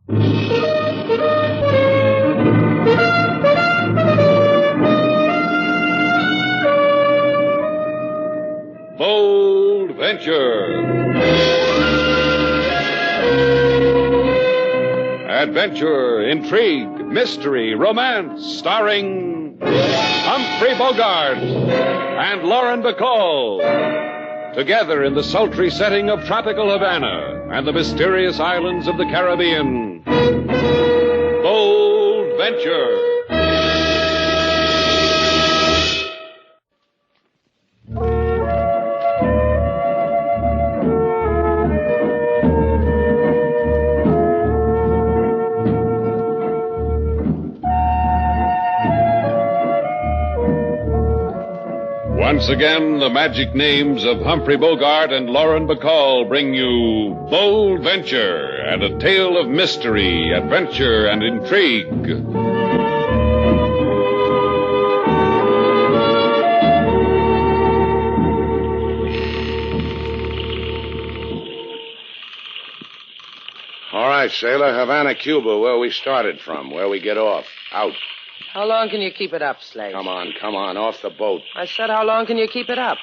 Bold Venture. Adventure, intrigue, mystery, romance, starring Humphrey Bogart and Lauren Bacall. Together in the sultry setting of tropical Havana and the mysterious islands of the Caribbean. Bold Venture. Once again, the magic names of Humphrey Bogart and Lauren Bacall bring you Bold Venture and a tale of mystery, adventure, and intrigue. All right, sailor, Havana, Cuba, where we started from, where we get off. Out. How long can you keep it up, Slade? Come on, off the boat. I said, how long can you keep it up?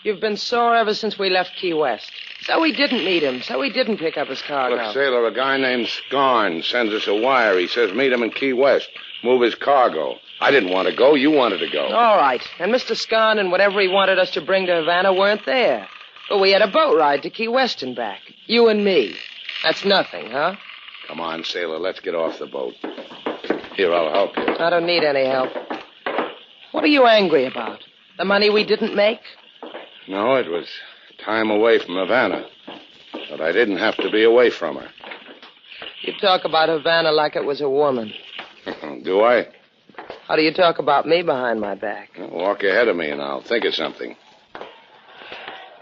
You've been sore ever since we left Key West. So we didn't meet him. So he didn't pick up his cargo. Look, sailor, a guy named Scarn sends us a wire. He says meet him in Key West. Move his cargo. I didn't want to go. You wanted to go. All right. And Mr. Scarn and whatever he wanted us to bring to Havana weren't there. But we had a boat ride to Key West and back. You and me. That's nothing, huh? Come on, sailor. Let's get off the boat. Here, I'll help you. I don't need any help. What are you angry about? The money we didn't make? No, it was time away from Havana. But I didn't have to be away from her. You talk about Havana like it was a woman. Do I? How do you talk about me behind my back? Well, walk ahead of me and I'll think of something.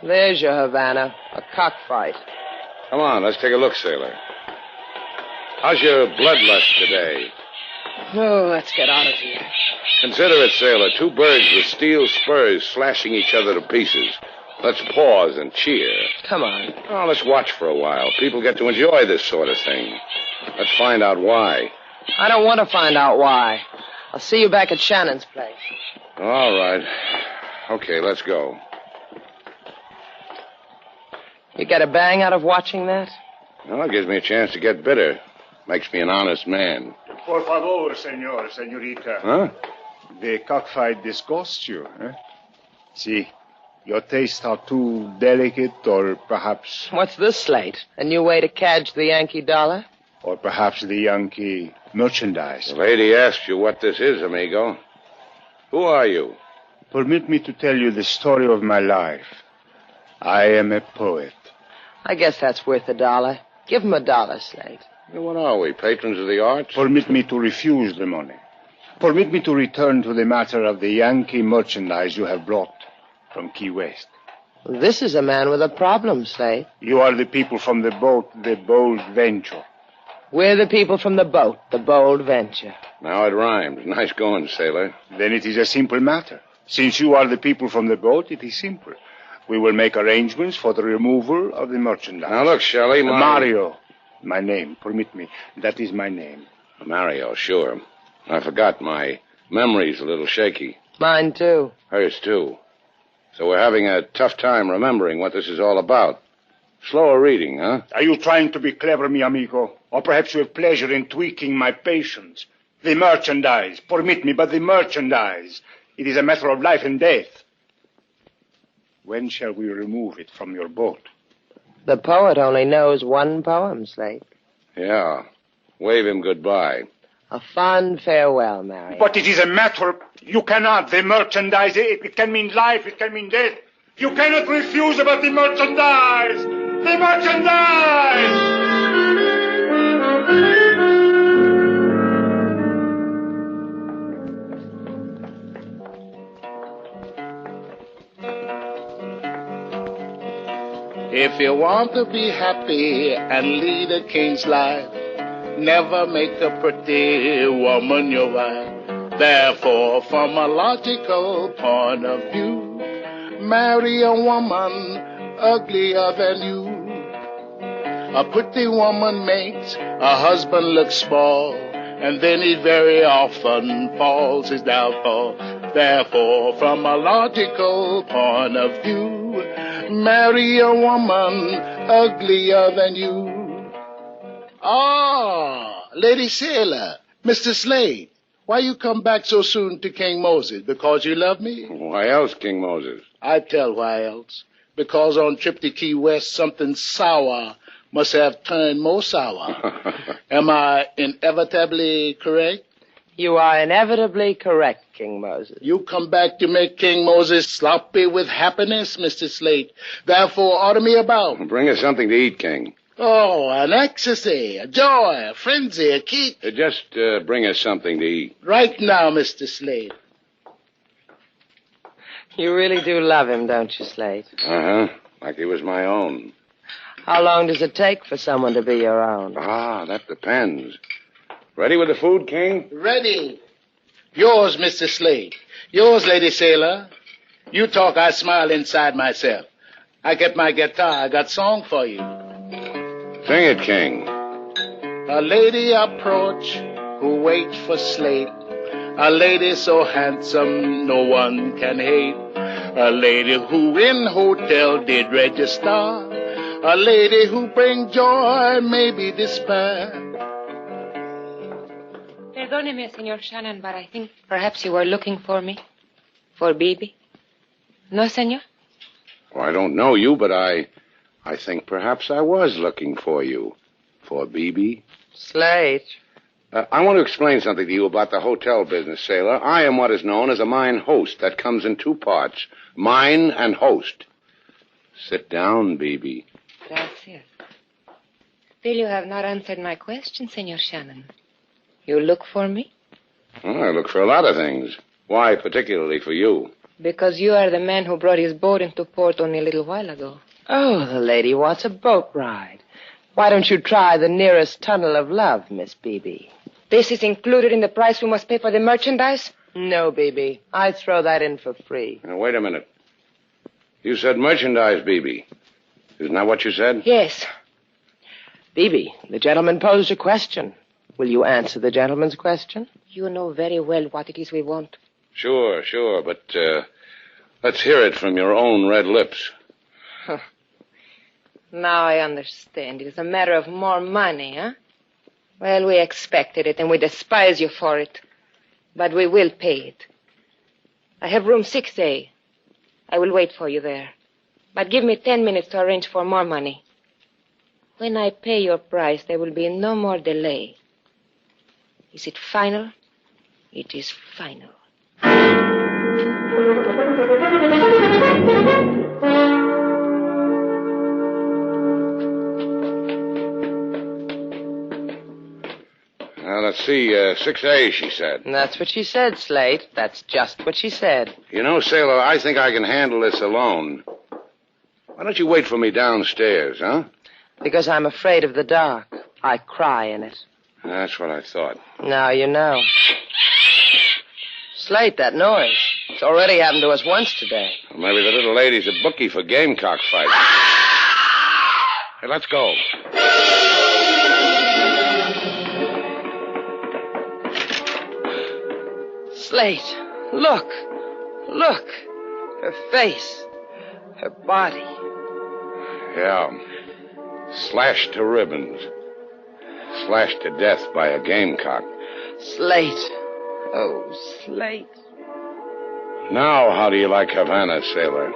There's your Havana, a cockfight. Come on, let's take a look, sailor. How's your bloodlust today? Oh, let's get out of here. Consider it, sailor. Two birds with steel spurs slashing each other to pieces. Let's pause and cheer. Come on. Oh, let's watch for a while. People get to enjoy this sort of thing. Let's find out why. I don't want to find out why. I'll see you back at Shannon's place. All right. Okay, let's go. You get a bang out of watching that? Well, it gives me a chance to get bitter. Makes me an honest man. Por favor, senorita. Huh? The cockfight disgusts you, eh? See, your tastes are too delicate, or perhaps... What's this, Slate? A new way to cadge the Yankee dollar? Or perhaps the Yankee merchandise. The lady asked you what this is, amigo. Who are you? Permit me to tell you the story of my life. I am a poet. I guess that's worth $1. Give him $1, Slate. What are we, patrons of the arts? Permit me to refuse the money. Permit me to return to the matter of the Yankee merchandise you have brought from Key West. This is a man with a problem, Slate. You are the people from the boat, the Bold Venture. We're the people from the boat, the Bold Venture. Now it rhymes. Nice going, sailor. Then it is a simple matter. Since you are the people from the boat, it is simple. We will make arrangements for the removal of the merchandise. Now look, Shelley, Mario. My name, permit me. That is my name. Mario, sure. I forgot. My memory's a little shaky. Mine, too. Hers, too. So we're having a tough time remembering what this is all about. Slower reading, huh? Are you trying to be clever, mi amigo? Or perhaps you have pleasure in tweaking my patience? The merchandise. Permit me, but the merchandise. It is a matter of life and death. When shall we remove it from your boat? The poet only knows one poem, Slate. Yeah. Wave him goodbye. A fond farewell, Mary. But it is a matter... You cannot. The merchandise, it can mean life, it can mean death. You cannot refuse about the merchandise. The merchandise! If you want to be happy and lead a king's life, never make a pretty woman your wife. Therefore, from a logical point of view, marry a woman uglier than you. A pretty woman makes a husband look small, and then he very often falls his downfall. Therefore, from a logical point of view, marry a woman uglier than you. Ah, Lady Sailor, Mr. Slade, why you come back so soon to King Moses? Because you love me? Why else, King Moses? I tell why else. Because on trip to Key West, something sour must have turned more sour. Am I inevitably correct? You are inevitably correct, King Moses. You come back to make King Moses sloppy with happiness, Mr. Slate. Therefore, order me about. Bring us something to eat, King. Oh, an ecstasy, a joy, a frenzy, a kick. Just bring us something to eat. Right now, Mr. Slade. You really do love him, don't you, Slate? Uh-huh. Like he was my own. How long does it take for someone to be your own? Ah, that depends. Ready with the food, King? Ready. Yours, Mr. Slade. Yours, Lady Sailor. You talk, I smile inside myself. I get my guitar, I got song for you. Sing it, King. A lady approach who wait for Slade. A lady so handsome no one can hate. A lady who in hotel did register. A lady who bring joy, maybe despair. Perdóneme, Señor Shannon, but I think perhaps you were looking for me. For Bibi. No, Señor? Well, I don't know you, but I think perhaps I was looking for you. For Bibi. Slate. I want to explain something to you about the hotel business, sailor. I am what is known as a mine host. That comes in two parts. Mine and host. Sit down, Bibi. Gracias. Still, you have not answered my question, Señor Shannon. You look for me? Well, I look for a lot of things. Why particularly for you? Because you are the man who brought his boat into port only a little while ago. Oh, the lady wants a boat ride. Why don't you try the nearest tunnel of love, Miss Bibi? This is included in the price we must pay for the merchandise? No, Bibi. I'd throw that in for free. Now, wait a minute. You said merchandise, Bibi. Isn't that what you said? Yes. Bibi, the gentleman posed a question. Will you answer the gentleman's question? You know very well what it is we want. Sure, but let's hear it from your own red lips. Now I understand. It is a matter of more money, huh? Well, we expected it, and we despise you for it. But we will pay it. I have room 6A. I will wait for you there. But give me 10 minutes to arrange for more money. When I pay your price, there will be no more delay. Is it final? It is final. Let's see, 6A, she said. That's what she said, Slate. That's just what she said. You know, sailor, I think I can handle this alone. Why don't you wait for me downstairs, huh? Because I'm afraid of the dark. I cry in it. That's what I thought. Now you know. Slate, that noise. It's already happened to us once today. Well, maybe the little lady's a bookie for gamecock fights. Hey, let's go. Slate, look. Look. Her face. Her body. Yeah. Slashed to ribbons. Slashed to death by a gamecock. Slate. Oh, Slate. Now, how do you like Havana, sailor?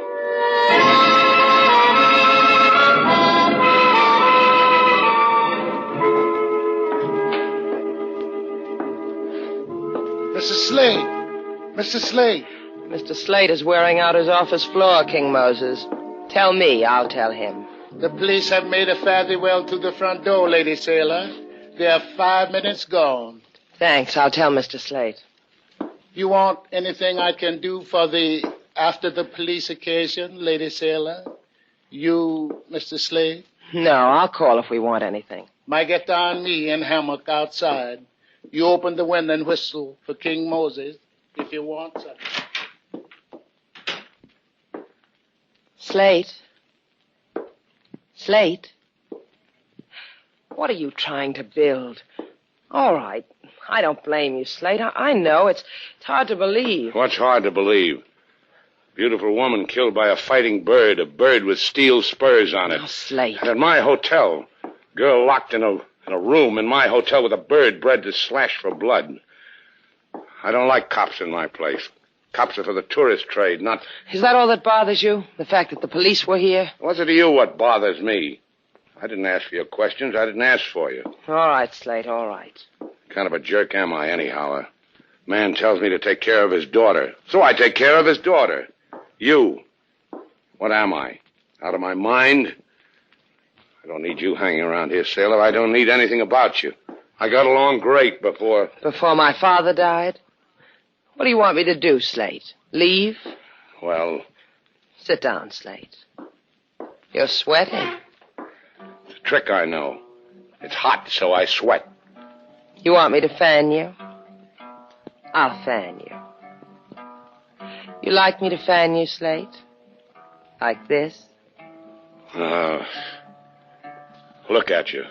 Mr. Slade. Mr. Slade. Mr. Slate is wearing out his office floor, King Moses. Tell me, I'll tell him. The police have made a fare-thee-well to the front door, Lady Sailor. They are 5 minutes gone. Thanks, I'll tell Mr. Slate. You want anything I can do for the after-the-police occasion, Lady Sailor? You, Mr. Slade? No, I'll call if we want anything. My guitar and me in hammock outside. You open the window and whistle for King Moses if you want something. Slate? Slate? What are you trying to build? All right. I don't blame you, Slate. I know. It's hard to believe. What's hard to believe? Beautiful woman killed by a fighting bird, a bird with steel spurs on it. Oh, Slate. And at my hotel, girl locked in a room in my hotel with a bird bred to slash for blood. I don't like cops in my place. Cops are for the tourist trade, not... Is that all that bothers you? The fact that the police were here? What's it to you what bothers me? I didn't ask for your questions. I didn't ask for you. All right, Slate, all right. Kind of a jerk am I, anyhow? A man tells me to take care of his daughter. So I take care of his daughter. You. What am I? Out of my mind? I don't need you hanging around here, sailor. I don't need anything about you. I got along great before... Before my father died? What do you want me to do, Slate? Leave? Well... Sit down, Slate. You're sweating. It's a trick I know. It's hot, so I sweat. You want me to fan you? I'll fan you. You like me to fan you, Slate? Like this? Look at you.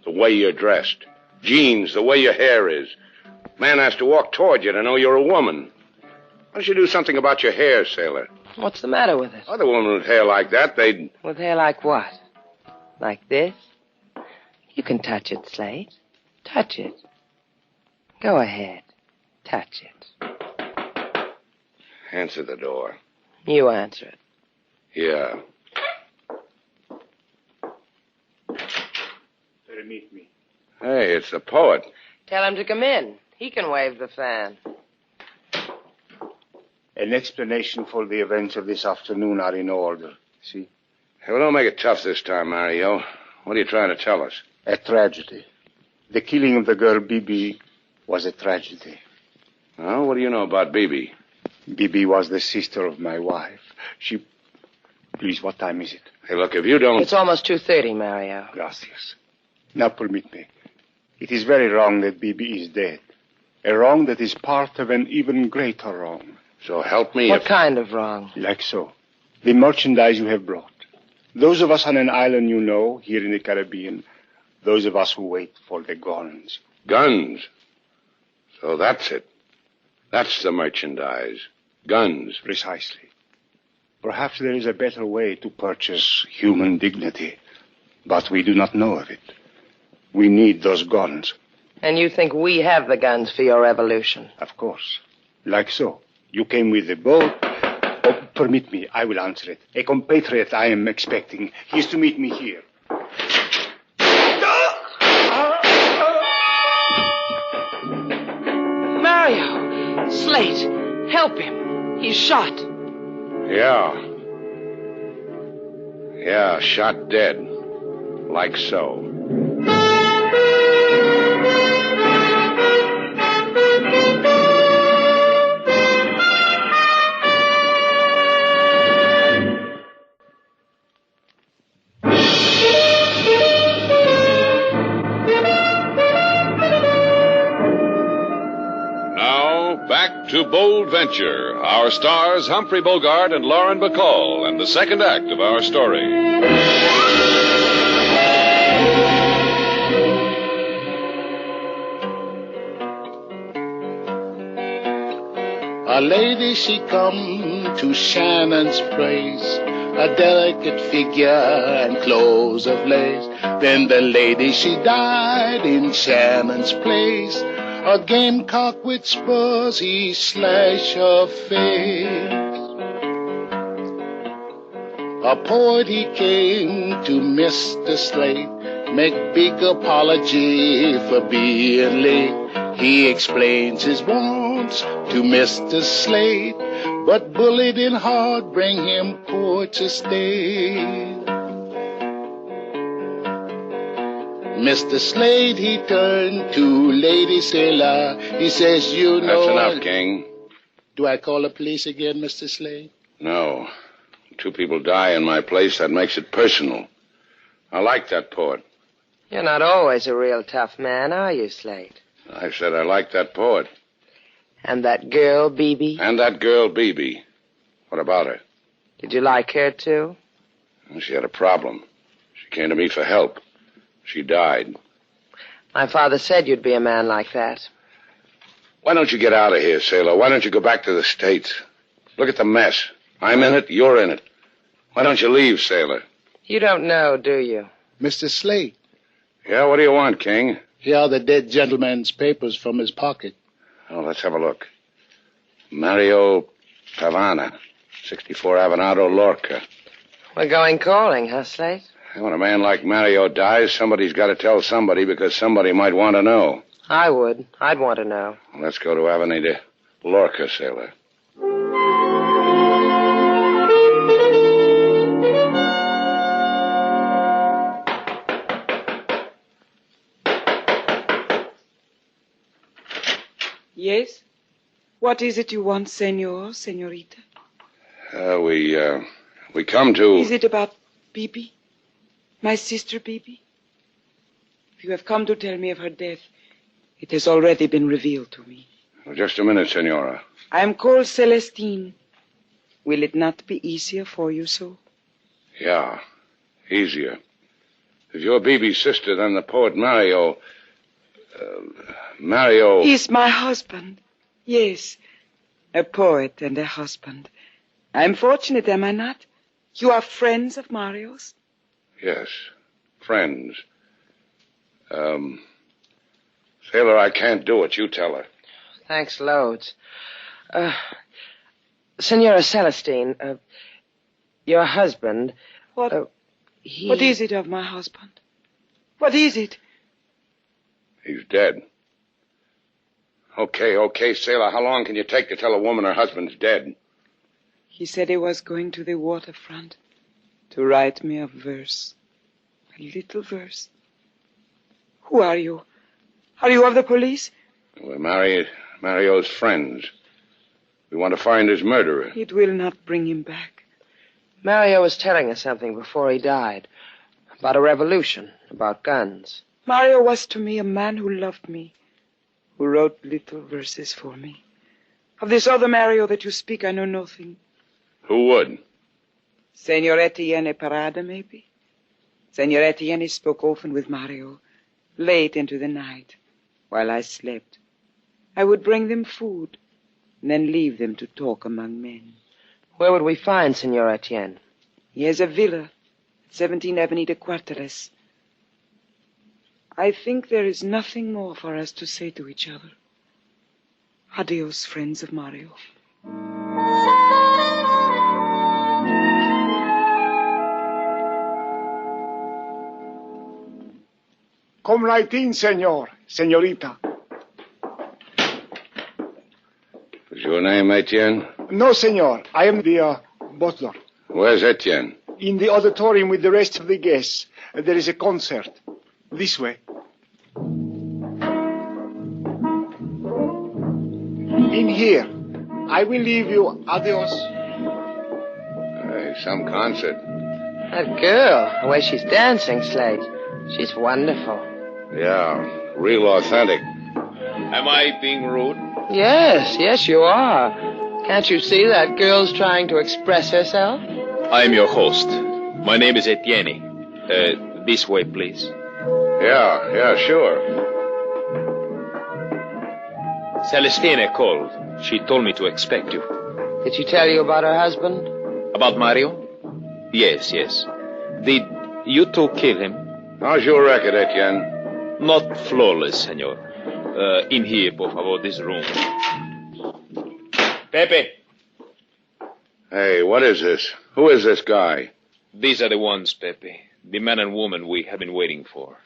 The way you're dressed. Jeans, the way your hair is. Man has to walk toward you to know you're a woman. Why don't you do something about your hair, sailor? What's the matter with it? Other women with hair like that, they'd... With hair like what? Like this? You can touch it, Slate. Touch it. Go ahead. Touch it. Answer the door. You answer it. Yeah. Permit me. Hey, it's the poet. Tell him to come in. He can wave the fan. An explanation for the events of this afternoon are in order. See? Hey, well, don't make it tough this time, Mario. What are you trying to tell us? A tragedy. The killing of the girl Bibi was a tragedy. Oh, what do you know about Bibi? Bibi was the sister of my wife. She... Please, what time is it? Hey, look, if you don't... It's almost 2:30, Mario. Gracias. Now permit me. It is very wrong that Bibi is dead. A wrong that is part of an even greater wrong. So help me What kind of wrong? Like so. The merchandise you have brought. Those of us on an island you know, here in the Caribbean. Those of us who wait for the guns. Guns. So that's it. That's the merchandise. Guns. Precisely. Perhaps there is a better way to purchase human dignity. But we do not know of it. We need those guns. And you think we have the guns for your revolution? Of course. Like so. You came with the boat. Oh, permit me. I will answer it. A compatriot I am expecting. He is to meet me here. Mario! Slate! Help him. He's shot. Yeah. Yeah, shot dead. Like so. To Bold Venture, our stars Humphrey Bogart and Lauren Bacall, and the second act of our story. A lady, she come to Shannon's place, a delicate figure and clothes of lace. Then the lady, she died in Shannon's place. A gamecock with spurs, he slashed her face. A poet, he came to Mr. Slate, make big apology for being late. He explains his wants to Mr. Slate, but bullied in heart bring him poor to stay. Mr. Slade, he turned to Lady Sailor. He says, you know... That's enough, King. Do I call the police again, Mr. Slade? No. 2 people die in my place, that makes it personal. I like that poet. You're not always a real tough man, are you, Slate? I said I like that poet. And that girl, Bibi? And that girl, Bibi. What about her? Did you like her, too? She had a problem. She came to me for help. She died. My father said you'd be a man like that. Why don't you get out of here, sailor? Why don't you go back to the States? Look at the mess. I'm in it, you're in it. Why don't you leave, sailor? You don't know, do you? Mr. Slade, Yeah, what do you want, King? here are the dead gentleman's papers from his pocket. Oh, let's have a look. Mario Havana, 64 Avenado, Lorca. We're going calling, huh, Slate? When a man like Mario dies, somebody's got to tell somebody because somebody might want to know. I would. I'd want to know. Let's go to Avenida Lorca, sailor. Yes? What is it you want, senor, senorita? We come to... Is it about Bibi? My sister Bibi? If you have come to tell me of her death, it has already been revealed to me. Just a minute, senora. I am called Celestine. Will it not be easier for you so? Yeah, easier. If you're Bibi's sister, then the poet Mario... Mario... He's my husband. Yes, a poet and a husband. I'm fortunate, am I not? You are friends of Mario's? Yes, friends. Sailor, I can't do it. You tell her. Thanks loads. Senora Celestine, your husband... What? He... What is it of my husband? What is it? He's dead. Okay, sailor. How long can you take to tell a woman her husband's dead? He said he was going to the waterfront to write me a verse. A little verse. Who are you? Are you of the police? We're Mario's friends. We want to find his murderer. It will not bring him back. Mario was telling us something before he died. About a revolution, about guns. Mario was to me a man who loved me, who wrote little verses for me. Of this other Mario that you speak, I know nothing. Who would? Senor Etienne Parada, maybe? Senor Etienne spoke often with Mario, late into the night, while I slept. I would bring them food, and then leave them to talk among men. Where would we find Senor Etienne? He has a villa at 17 Avenida Cuarteles. I think there is nothing more for us to say to each other. Adios, friends of Mario. Come right in, senor, senorita. Is your name Etienne? No, senor. I am the butler. Where's Etienne? In the auditorium with the rest of the guests. There is a concert. This way. In here. I will leave you. Adios. Hey, some concert. That girl, the way she's dancing, Slate. She's wonderful. Yeah, real authentic. Am I being rude? Yes, you are. Can't you see that girl's trying to express herself? I'm your host. My name is Etienne. This way, please. Yeah, sure. Celestina called. She told me to expect you. Did she tell you about her husband? About Mario? Yes. Did you two kill him? How's your record, Etienne? Not flawless, senor. In here, por favor, this room. Pepe. Hey, what is this? Who is this guy? These are the ones, Pepe. The man and woman we have been waiting for.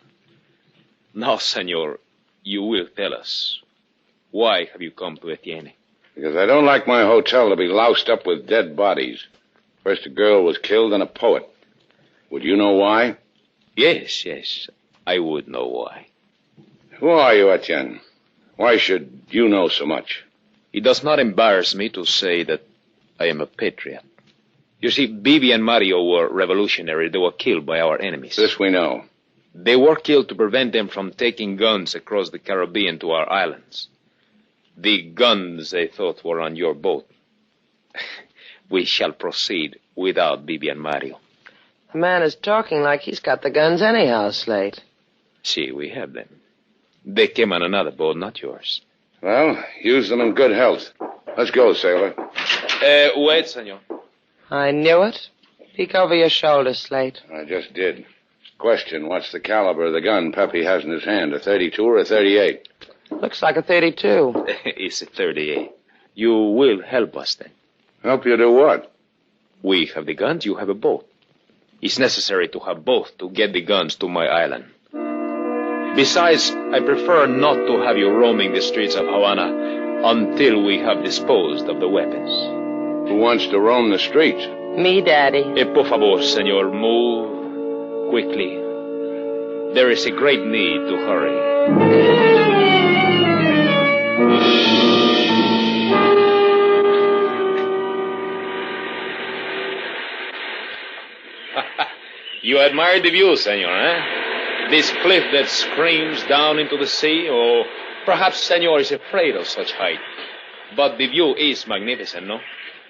Now, senor, you will tell us. Why have you come to Etienne? Because I don't like my hotel to be loused up with dead bodies. First a girl was killed, then a poet. Would you know why? Yes. I would know why. Who are you, Etienne? Why should you know so much? It does not embarrass me to say that I am a patriot. You see, Bibi and Mario were revolutionary. They were killed by our enemies. This we know. They were killed to prevent them from taking guns across the Caribbean to our islands. The guns they thought were on your boat. We shall proceed without Bibi and Mario. The man is talking like he's got the guns anyhow, Slate. See, we have them. They came on another boat, not yours. Well, use them in good health. Let's go, sailor. Wait, senor. I knew it. Peek over your shoulder, Slate. I just did. Question, what's the caliber of the gun Pepe has in his hand, a 32 or a 38? Looks like a 32. It's a 38. You will help us then. Help you do what? We have the guns, you have a boat. It's necessary to have both to get the guns to my island. Besides, I prefer not to have you roaming the streets of Havana until we have disposed of the weapons. Who wants to roam the streets? Me, Daddy. Por favor, senor, move quickly. There is a great need to hurry. You admire the view, senor, eh? This cliff that screams down into the sea, or perhaps senor is afraid of such height. But the view is magnificent, no?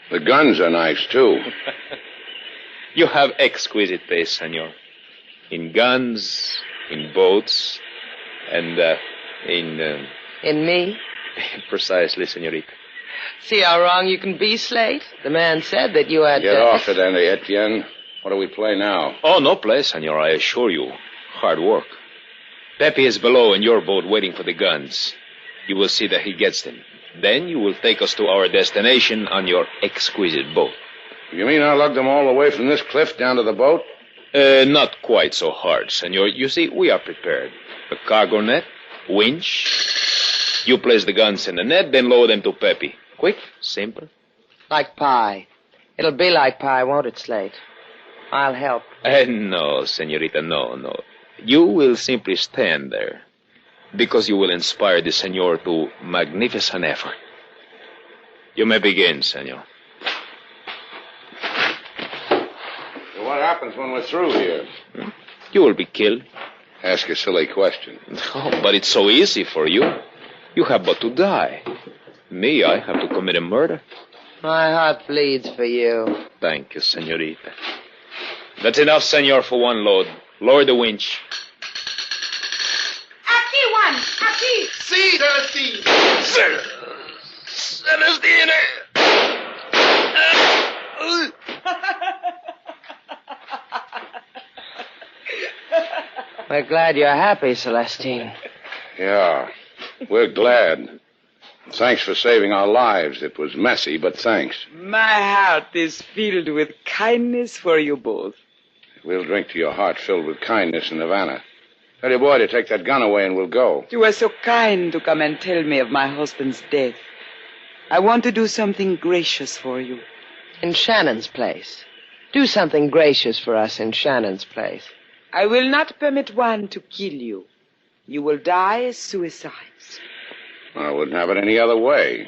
The guns are nice, too. You have exquisite taste, senor. In guns, in boats, and in... In me? Precisely, senorita. See how wrong you can be, Slate? The man said that you had... Get off it, Andy Etienne. What do we play now? Oh, no play, senor, I assure you. Hard work. Pepe is below in your boat waiting for the guns. You will see that he gets them. Then you will take us to our destination on your exquisite boat. You mean I'll lug them all the way from this cliff down to the boat? Not quite so hard, senor. You see, we are prepared. A cargo net, winch. You place the guns in the net, then lower them to Pepe. Quick, simple. Like pie. It'll be like pie, won't it, Slate? I'll help. No, senorita, no. You will simply stand there, because you will inspire the senor to magnificent effort. You may begin, senor. So what happens when we're through here? You will be killed. Ask a silly question. Oh, but it's so easy for you. You have but to die. Me, I have to commit a murder. My heart bleeds for you. Thank you, senorita. That's enough, senor, for one load. Lower the winch. Aquí, Juan. Aquí. See, Celestine. Celestine! We're glad you're happy, Celestine. Yeah, we're glad. Thanks for saving our lives. It was messy, but thanks. My heart is filled with kindness for you both. We'll drink to your heart filled with kindness in Havana. Tell your boy to take that gun away and we'll go. You were so kind to come and tell me of my husband's death. I want to do something gracious for you. In Shannon's place. Do something gracious for us in Shannon's place. I will not permit one to kill you. You will die as suicides. I wouldn't have it any other way.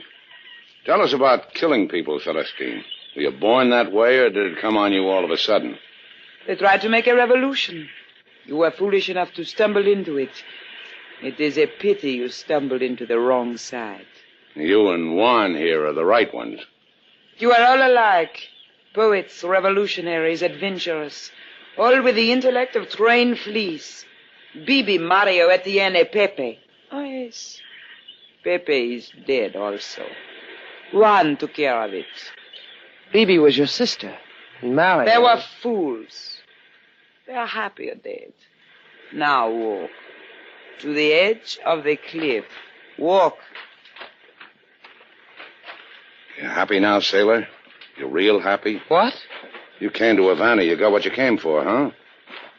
Tell us about killing people, Celestine. Were you born that way, or did it come on you all of a sudden? They tried to make a revolution. You were foolish enough to stumble into it. It is a pity you stumbled into the wrong side. You and Juan here are the right ones. You are all alike. Poets, revolutionaries, adventurers. All with the intellect of trained fleas. Bibi, Mario, Etienne, Pepe. Oh, yes. Pepe is dead also. Juan took care of it. Bibi was your sister. And Mario... They were fools. They are happier dead. Now walk. To the edge of the cliff. Walk. You happy now, sailor? You real happy? What? You came to Havana. You got what you came for, huh?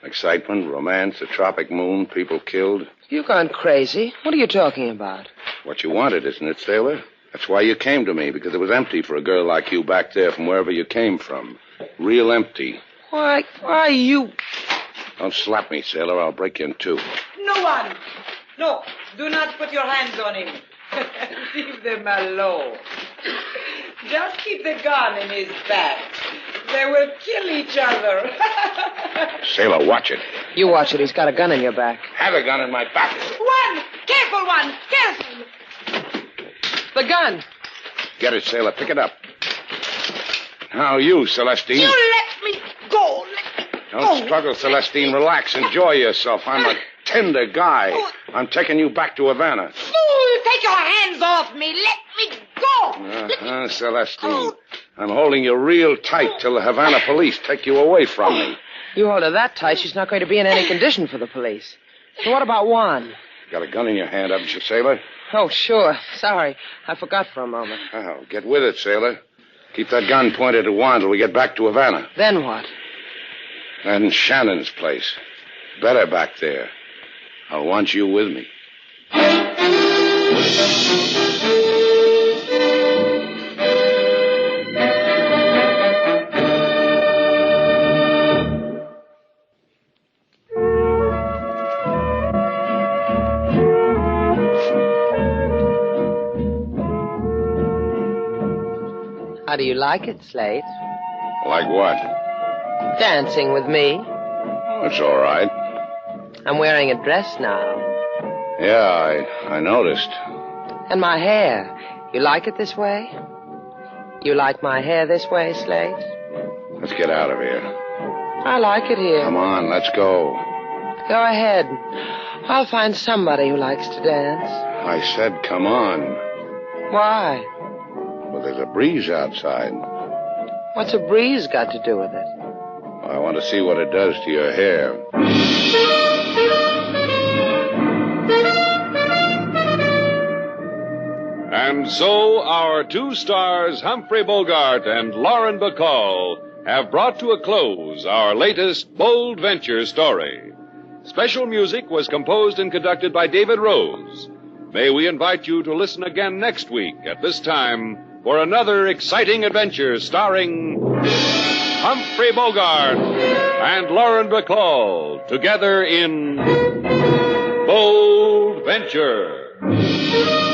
Excitement, romance, a tropic moon, people killed. You've gone crazy. What are you talking about? What you wanted, isn't it, sailor? That's why you came to me, because it was empty for a girl like you back there from wherever you came from. Real empty. Why you... Don't slap me, sailor. I'll break you in two. No one. No, do not put your hands on him. Leave them alone. Just keep the gun in his back. They will kill each other. Sailor, watch it. You watch it. He's got a gun in your back. Have a gun in my back. One! Careful, one! Careful! The gun! Get it, sailor. Pick it up. Now you, Celestine. You let me go. Let me Don't struggle, Celestine. Relax. Enjoy yourself. I'm a tender guy. I'm taking you back to Havana. Fool! Take your hands off me! Let me go! Celestine. I'm holding you real tight till the Havana police take you away from me. You hold her that tight, she's not going to be in any condition for the police. So what about Juan? Got a gun in your hand, haven't you, sailor? Oh, sure. Sorry. I forgot for a moment. Oh, get with it, sailor. Keep that gun pointed at Juan till we get back to Havana. Then what? And Shannon's place. Better back there. I'll want you with me. How do you like it, Slate? Like what? Dancing with me. Oh, it's all right. I'm wearing a dress now. Yeah, I noticed. And my hair. You like it this way? You like my hair this way, Slate? Let's get out of here. I like it here. Come on, let's go. Go ahead. I'll find somebody who likes to dance. I said come on. Why? Well, there's a breeze outside. What's a breeze got to do with it? I want to see what it does to your hair. And so our two stars, Humphrey Bogart and Lauren Bacall, have brought to a close our latest bold venture story. Special music was composed and conducted by David Rose. May we invite you to listen again next week at this time for another exciting adventure starring Humphrey Bogart and Lauren Bacall together in Bold Venture.